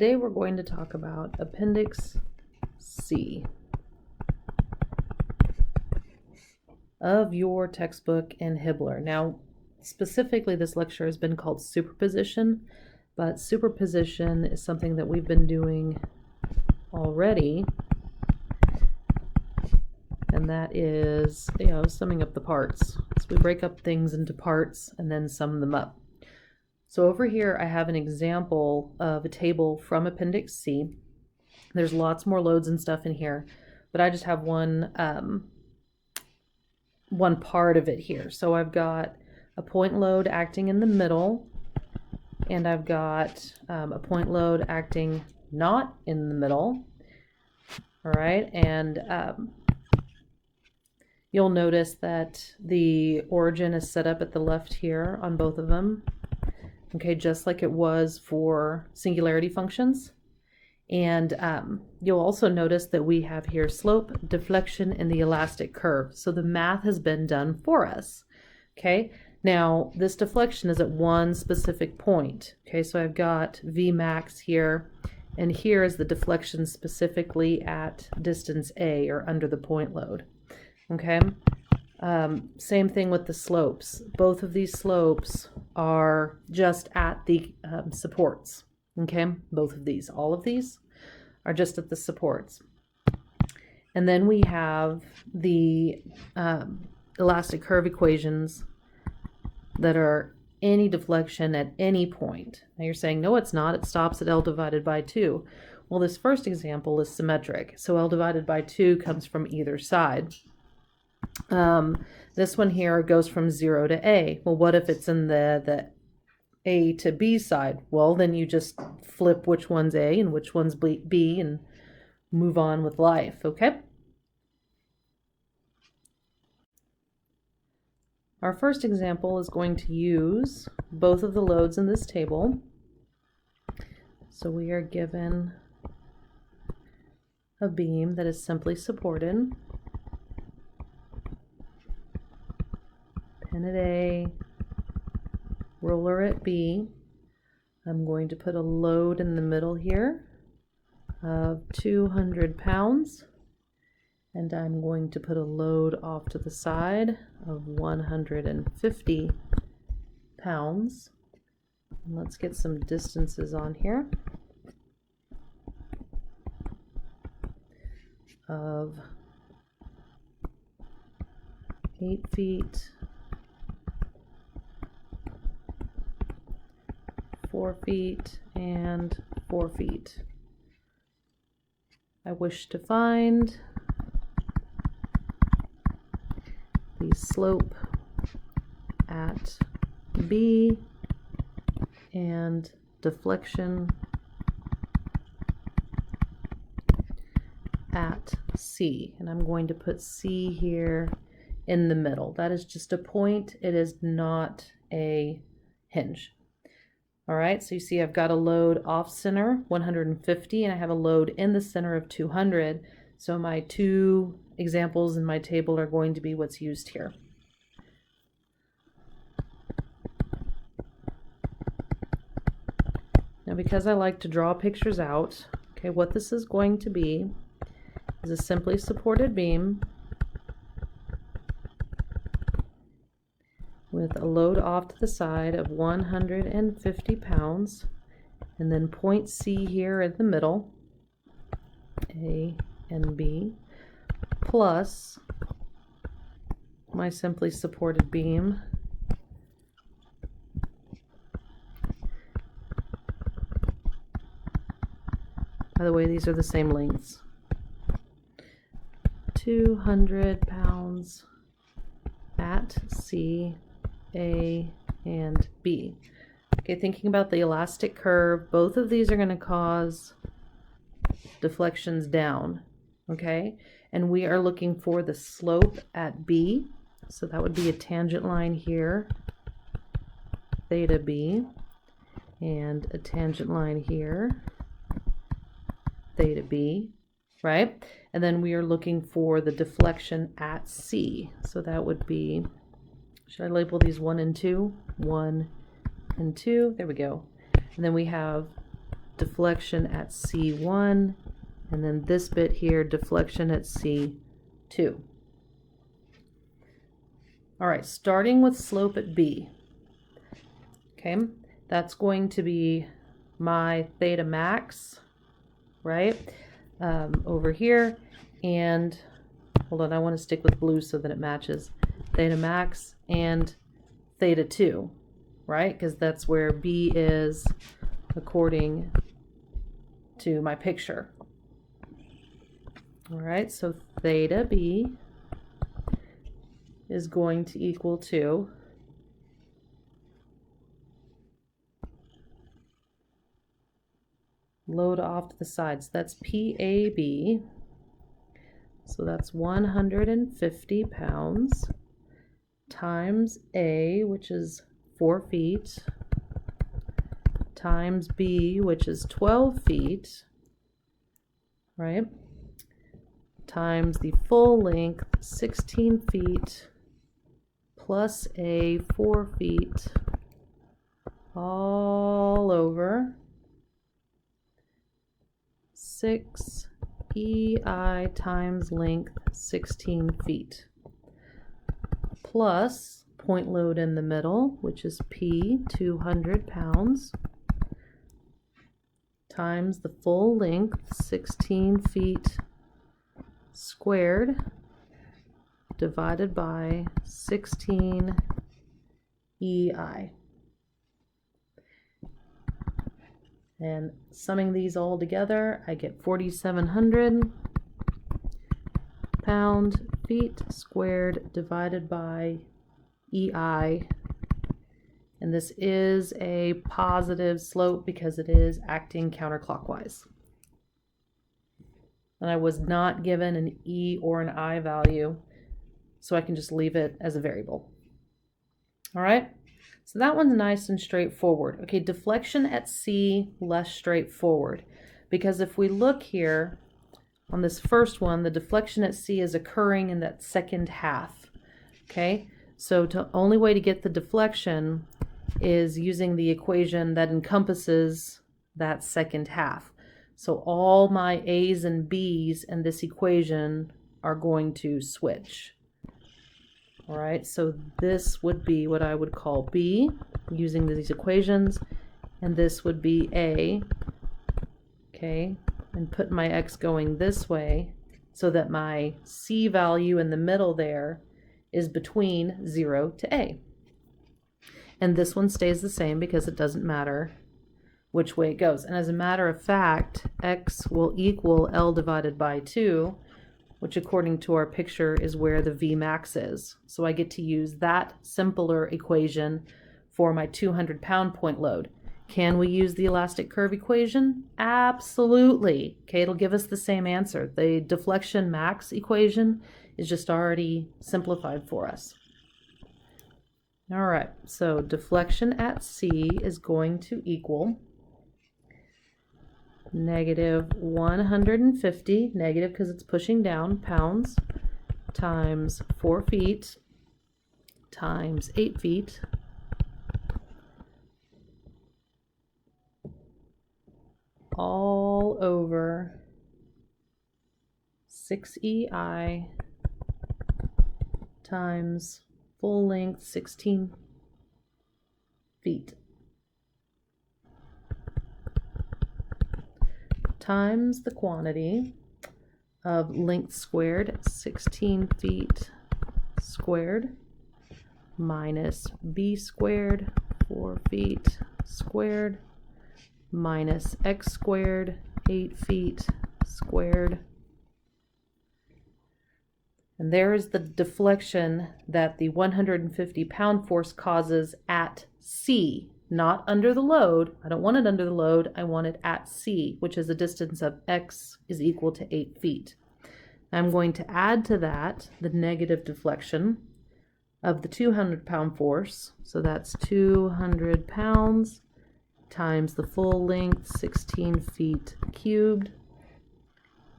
Today we're going to talk about Appendix C of your textbook in Hibbler. Now, specifically, this lecture has been called Superposition, but superposition is something that we've been doing already, and that is, summing up the parts. So we break up things into parts and then sum them up. So over here, I have an example of a table from Appendix C. There's lots more loads and stuff in here, but I just have one part of it here. So I've got a point load acting in the middle, and I've got a point load acting not in the middle. All right, and you'll notice that the origin is set up at the left here on both of them. Okay, just like it was for singularity functions. And you'll also notice that we have here slope, deflection, and the elastic curve. So the math has been done for us. Okay, now this deflection is at one specific point. Okay, so I've got V max here, and here is the deflection specifically at distance A, or under the point load. Okay, same thing with the slopes. Both of these slopes are just at the supports. Okay, both of these, all of these are just at the supports. And then we have the elastic curve equations that are any deflection at any point. Now you're saying, no, it's not. It stops at L divided by 2. Well, this first example is symmetric. So L divided by 2 comes from either side. This one here goes from 0 to A. Well, what if it's in the A to B side? Well, then you just flip which one's A and which one's B and move on with life, okay? Our first example is going to use both of the loads in this table. So we are given a beam that is simply supported. Pin at A, roller at B. I'm going to put a load in the middle here of 200 pounds, and I'm going to put a load off to the side of 150 pounds. And let's get some distances on here of 8 feet, 4 feet, and 4 feet. I wish to find the slope at B and deflection at C. And I'm going to put C here in the middle. That is just a point. It is not a hinge. All right, so you see I've got a load off center, 150, and I have a load in the center of 200. So my two examples in my table are going to be what's used here. Now, because I like to draw pictures out, okay, what this is going to be is a simply supported beam with a load off to the side of 150 pounds, and then point C here in the middle, A and B, plus my simply supported beam by the way, these are the same lengths. 200 pounds at C, A, and B. Okay, thinking about the elastic curve, both of these are going to cause deflections down, okay? And we are looking for the slope at B, so that would be a tangent line here, theta B, and a tangent line here, theta B, right? And then we are looking for the deflection at C, so that would be, should I label these 1 and 2? 1 and 2, there we go. And then we have deflection at C1, and then this bit here, deflection at C2. All right, starting with slope at B. Okay, that's going to be my theta max, right, over here. And hold on, I want to stick with blue so that it matches. Theta max and theta 2, right, because that's where B is according to my picture. All right, so theta B is going to equal to load off to the sides. That's PAB. So that's 150 pounds times A, which is 4 feet, times B, which is 12 feet, right? Times the full length, 16 feet, plus A, 4 feet, all over 6 EI times length, 16 feet, plus point load in the middle, which is P, 200 pounds, times the full length, 16 feet squared, divided by 16 EI. And summing these all together, I get 4,700 pound-feet squared divided by EI. And this is a positive slope because it is acting counterclockwise. And I was not given an E or an I value, so I can just leave it as a variable. All right. So that one's nice and straightforward. Okay, deflection at C, less straightforward. Because if we look here on this first one, the deflection at C is occurring in that second half. Okay, so the only way to get the deflection is using the equation that encompasses that second half. So all my A's and B's in this equation are going to switch. All right, so this would be what I would call B using these equations, and this would be A, okay, and put my X going this way so that my C value in the middle there is between 0 to A. And this one stays the same because it doesn't matter which way it goes. And as a matter of fact, X will equal L divided by 2, which according to our picture is where the V max is. So I get to use that simpler equation for my 200 pound point load. Can we use the elastic curve equation? Absolutely. Okay, it'll give us the same answer. The deflection max equation is just already simplified for us. All right, so deflection at C is going to equal negative 150, negative because it's pushing down, pounds, times 4 feet, times 8 feet, all over 6 EI times full length 16 feet. Times the quantity of length squared, 16 feet squared, minus B squared, 4 feet squared, minus X squared, 8 feet squared. And there is the deflection that the 150 pound force causes at C. Not under the load. I don't want it under the load. I want it at C, which is a distance of X is equal to 8 feet. I'm going to add to that the negative deflection of the 200 pound force. So that's 200 pounds times the full length, 16 feet cubed,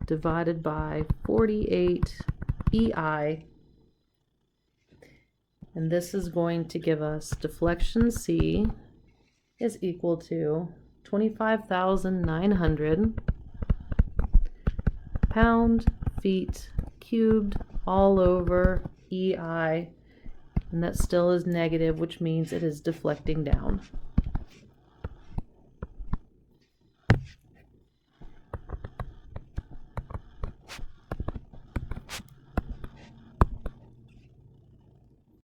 divided by 48 EI. And this is going to give us deflection C is equal to 25,900 pound-feet cubed all over EI, and that still is negative, which means it is deflecting down.